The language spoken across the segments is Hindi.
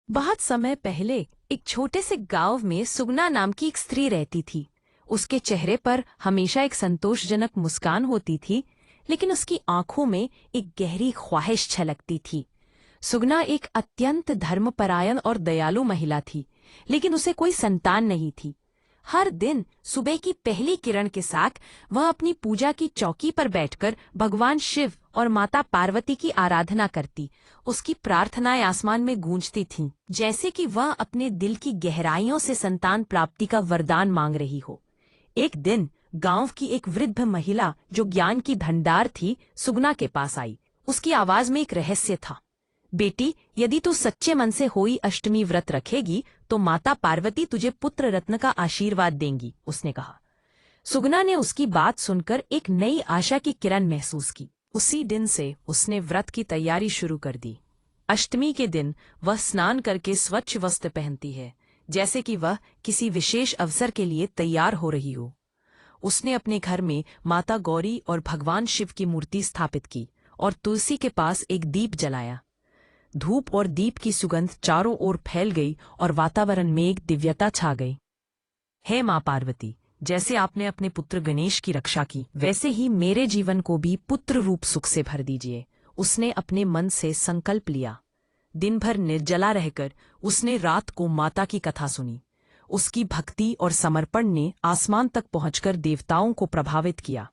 बहुत समय पहले एक छोटे से गांव में सुगना नाम की एक स्त्री रहती थी। उसके चेहरे पर हमेशा एक संतोषजनक मुस्कान होती थी, लेकिन उसकी आंखों में एक गहरी ख्वाहिश छलकती थी। सुगना एक अत्यंत धर्मपरायण और दयालु महिला थी, लेकिन उसे कोई संतान नहीं थी। हर दिन सुबह की पहली किरण के साथ वह अपनी पूजा की चौकी पर बैठकर भगवान शिव और माता पार्वती की आराधना करती। उसकी प्रार्थनाएं आसमान में गूंजती थीं, जैसे कि वह अपने दिल की गहराइयों से संतान प्राप्ति का वरदान मांग रही हो। एक दिन गांव की एक वृद्ध महिला जो ज्ञान की भंडार थी, सुगना के पास आई। उसकी आवाज में एक रहस्य था। बेटी, यदि तू सच्चे मन से होई अष्टमी व्रत रखेगी तो माता पार्वती तुझे पुत्र रत्न का आशीर्वाद देंगी, उसने कहा। सुगना ने उसकी बात सुनकर एक नई आशा की किरण महसूस की। उसी दिन से उसने व्रत की तैयारी शुरू कर दी। अष्टमी के दिन वह स्नान करके स्वच्छ वस्त्र पहनती है, जैसे कि वह किसी विशेष अवसर के लिए तैयार हो रही हो। उसने अपने घर में माता गौरी और भगवान शिव की मूर्ति स्थापित की और तुलसी के पास एक दीप जलाया। धूप और दीप की सुगंध चारों ओर फैल गई और वातावरण में एक दिव्यता छा गई। हे माँ पार्वती, जैसे आपने अपने पुत्र गणेश की रक्षा की, वैसे ही मेरे जीवन को भी पुत्र रूप सुख से भर दीजिए, उसने अपने मन से संकल्प लिया। दिन भर निर्जला रहकर उसने रात को माता की कथा सुनी। उसकी भक्ति और समर्पण ने आसमान तक पहुंचकर देवताओं को प्रभावित किया।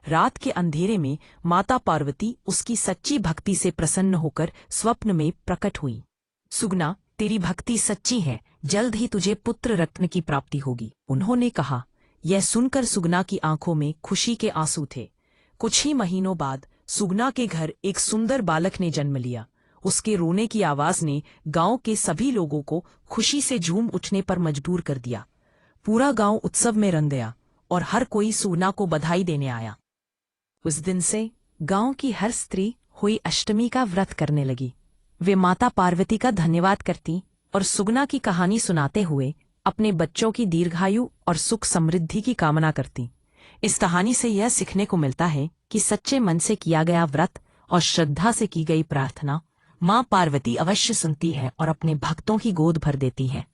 रात के अंधेरे में माता पार्वती उसकी सच्ची भक्ति से प्रसन्न होकर स्वप्न में प्रकट हुई। सुगना, तेरी भक्ति सच्ची है, जल्द ही तुझे पुत्र रत्न की प्राप्ति होगी, उन्होंने कहा। यह सुनकर सुगना की आंखों में खुशी के आंसू थे। कुछ ही महीनों बाद सुगना के घर एक सुंदर बालक ने जन्म लिया। उसके रोने की आवाज ने गांव के सभी लोगों को खुशी से झूम उठने पर मजबूर कर दिया। पूरा गांव उत्सव में रंग गया और हर कोई सुगना को बधाई देने आया। उस दिन से गांव की हर स्त्री हुई अष्टमी का व्रत करने लगी। वे माता पार्वती का धन्यवाद करती और सुगना की कहानी सुनाते हुए अपने बच्चों की दीर्घायु और सुख समृद्धि की कामना करती। इस कहानी से यह सीखने को मिलता है कि सच्चे मन से किया गया व्रत और श्रद्धा से की गई प्रार्थना माँ पार्वती अवश्य सुनती है और अपने भक्तों की गोद भर देती है।